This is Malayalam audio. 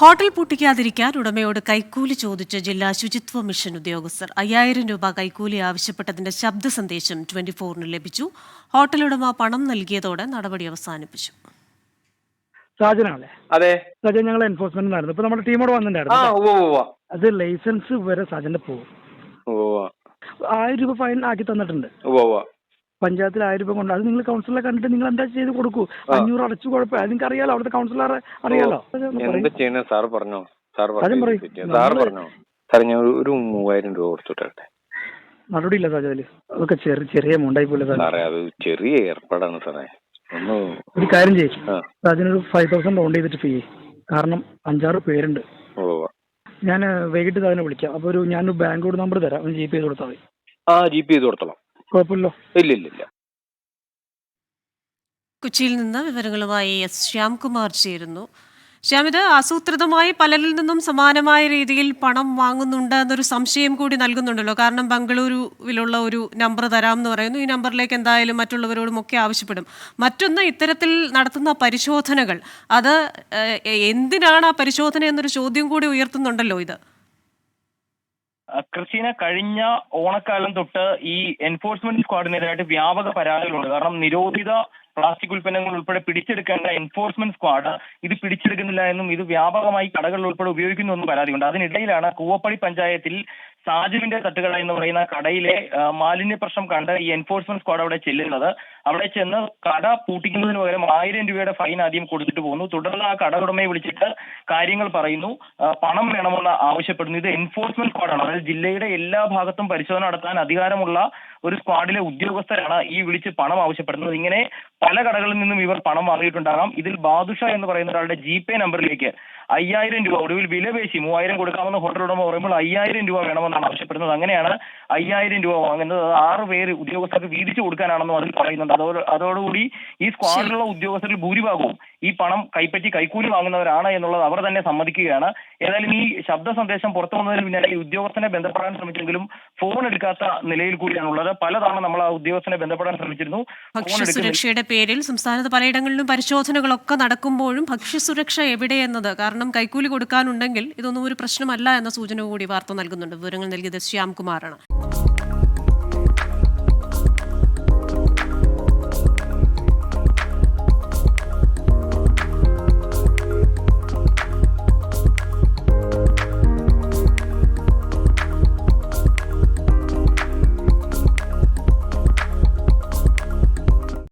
ഹോട്ടൽ പൂട്ടിക്കാതിരിക്കാൻ ഉടമയോട് കൈക്കൂലി ചോദിച്ച് ജില്ലാ ശുചിത്വ മിഷൻ ഉദ്യോഗസ്ഥർ 5000 രൂപ കൈക്കൂലി ആവശ്യപ്പെട്ടതിന്റെ ശബ്ദ സന്ദേശം 24-ന് ലഭിച്ചു. ഹോട്ടൽ ഉടമ പണം നൽകിയതോടെ നടപടി അവസാനിപ്പിച്ചു. സാജനാണല്ലേ? അതെ, സാജൻ ഞങ്ങൾ എൻഫോഴ്സ്മെന്റ് ആയിരുന്നു. ഇപ്പൊ നമ്മുടെ ടീമോട് വന്നിട്ടുണ്ടായിരുന്നു. അത് ലൈസൻസ് വരെ സാജന്റെ പോകും. 1000 രൂപ ഫൈൻ ആക്കി തന്നിട്ടുണ്ട്. പഞ്ചായത്തിൽ 1000 രൂപ കൊണ്ട് അത് നിങ്ങൾ കൗൺസിലറെ കണ്ടിട്ട് നിങ്ങൾ എന്താ ചെയ്ത് കൊടുക്കൂ. 500 അടച്ചു കുഴപ്പമില്ല. അത് നിങ്ങൾക്ക് അറിയാലോ, അവിടുത്തെ കൗൺസിലറെ അറിയാലോ. സാർ പറഞ്ഞോ? ഞാൻ ഒരു 3000 രൂപ കൊടുത്തിട്ടെ. നടപടിയില്ല സാജാല്. അതൊക്കെ ചെറിയ മുണ്ടായി പോലെ സാറേ, അത് ചെറിയ ഏർപ്പാടാണ് സാറേ. ഒരു കാര്യം ചെയ്യും, സാജനൊരു 5000 ലോൺ ചെയ്തിട്ട് ഫീ. കാരണം 5-6 പേരുണ്ട്. ഞാൻ വൈകിട്ട് സാധനം വിളിക്കാം. അപ്പൊ ഞാനൊരു ബാങ്ക് നമ്പർ തരാം, GP ചെയ്ത് കൊടുത്താൽ മതി. GP ചെയ്ത് കൊടുത്തോളാം. കുഴപ്പമില്ലോ? ഇല്ല. കൊച്ചിയിൽ നിന്ന് വിവരങ്ങളുമായി S. ശ്യാംകുമാർ ചേരുന്നു. ശ്യാം, ഇത് ആസൂത്രിതമായി പലരിൽ നിന്നും സമാനമായ രീതിയിൽ പണം വാങ്ങുന്നുണ്ട് എന്നൊരു സംശയം കൂടി നൽകുന്നുണ്ടല്ലോ. കാരണം ബംഗളൂരുവിലുള്ള ഒരു നമ്പർ തരാമെന്ന് പറയുന്നു. ഈ നമ്പറിലേക്ക് എന്തായാലും മറ്റുള്ളവരോടും ഒക്കെ ആവശ്യപ്പെടും. മറ്റൊന്ന്, ഇത്തരത്തിൽ നടത്തുന്ന പരിശോധനകൾ, അത് എന്തിനാണ് ആ പരിശോധന എന്നൊരു ചോദ്യം കൂടി ഉയർത്തുന്നുണ്ടല്ലോ ഇത്. ക്രിസ്റ്റീന, കഴിഞ്ഞ ഓണക്കാലം തൊട്ട് ഈ എൻഫോഴ്സ്മെന്റ് സ്ക്വാഡിനെതിരായിട്ട് വ്യാപക പരാതികളുണ്ട്. കാരണം നിരോധിത പ്ലാസ്റ്റിക് ഉൽപ്പന്നങ്ങൾ ഉൾപ്പെടെ പിടിച്ചെടുക്കേണ്ട എൻഫോഴ്സ്മെന്റ് സ്ക്വാഡ് ഇത് പിടിച്ചെടുക്കുന്നില്ല എന്നും ഇത് വ്യാപകമായി കടകളിൽ ഉൾപ്പെടെ ഉപയോഗിക്കുന്നു എന്നും പരാതിയുണ്ട്. അതിനിടയിലാണ് കൂവപ്പടി പഞ്ചായത്തിൽ സാജുവിന്റെ തട്ടുകട എന്ന് പറയുന്ന കടയിലെ മാലിന്യ പ്രശ്നം കണ്ട് ഈ എൻഫോഴ്സ്മെന്റ് സ്ക്വാഡ് അവിടെ ചെല്ലുന്നത്. അവിടെ ചെന്ന് കട പൂട്ടിക്കുന്നതിന് പകരം 1000 രൂപയുടെ ഫൈൻ ആദ്യം കൊടുത്തിട്ട് പോകുന്നു. തുടർന്ന് ആ കട ഉടമയെ വിളിച്ചിട്ട് കാര്യങ്ങൾ പറയുന്നു, പണം വേണമെന്ന് ആവശ്യപ്പെടുന്നു. ഇത് എൻഫോഴ്സ്മെന്റ് സ്ക്വാഡാണ്. അതായത് ജില്ലയുടെ എല്ലാ ഭാഗത്തും പരിശോധന നടത്താൻ അധികാരമുള്ള ഒരു സ്ക്വാഡിലെ ഉദ്യോഗസ്ഥരാണ് ഈ വിളിച്ച് പണം ആവശ്യപ്പെടുന്നത്. ഇങ്ങനെ പല കടകളിൽ നിന്നും ഇവർ പണം വാങ്ങിയിട്ടുണ്ടാകാം. ഇതിൽ ബാദുഷ എന്ന് പറയുന്ന ഒരാളുടെ GP നമ്പറിലേക്ക് 5000 രൂപ, ഒടുവിൽ വില പേശി 3000 കൊടുക്കാമെന്ന് ഹോട്ടൽ ഉടമ പറയുമ്പോൾ 5000 രൂപ വേണമെന്നാണ് ആവശ്യപ്പെടുന്നത്. അങ്ങനെയാണ് 5000 രൂപ വാങ്ങുന്നത്. 6 പേര് ഉദ്യോഗസ്ഥർക്ക് വീതിച്ചു കൊടുക്കാനാണെന്നും അതിൽ പറയുന്നുണ്ട്. അതോടുകൂടി ഈ സ്ക്വാഡിലുള്ള ഉദ്യോഗസ്ഥരിൽ ഭൂരിഭാഗവും ഈ പണം കൈക്കൂലി വാങ്ങുന്നവരാണ് എന്നുള്ളത് അവർ തന്നെ സമ്മതിക്കുകയാണ്. ഏതായാലും ഈ ശബ്ദ സന്ദേശം പുറത്തു വന്നതിന് പിന്നാലെ ഈ ഉദ്യോഗസ്ഥനെ ബന്ധപ്പെടാൻ ശ്രമിച്ചെങ്കിലും ഫോൺ എടുക്കാത്ത നിലയിൽ കൂടിയാണുള്ളത്. പലതവണ നമ്മൾ ആ ഉദ്യോഗസ്ഥനെ ബന്ധപ്പെടാൻ ശ്രമിച്ചിരുന്നു. ഭക്ഷ്യസുരക്ഷയുടെ പേരിൽ സംസ്ഥാനത്ത് പലയിടങ്ങളിലും പരിശോധനകളൊക്കെ നടക്കുമ്പോഴും ഭക്ഷ്യസുരക്ഷ എവിടെയെന്നത്, കാരണം കൈക്കൂലി കൊടുക്കാനുണ്ടെങ്കിൽ ഇതൊന്നും ഒരു പ്രശ്നമല്ല എന്ന സൂചന കൂടി വാർത്ത നൽകുന്നുണ്ട്. വിവരങ്ങൾ നൽകിയത് ശ്യാംകുമാറാണ്.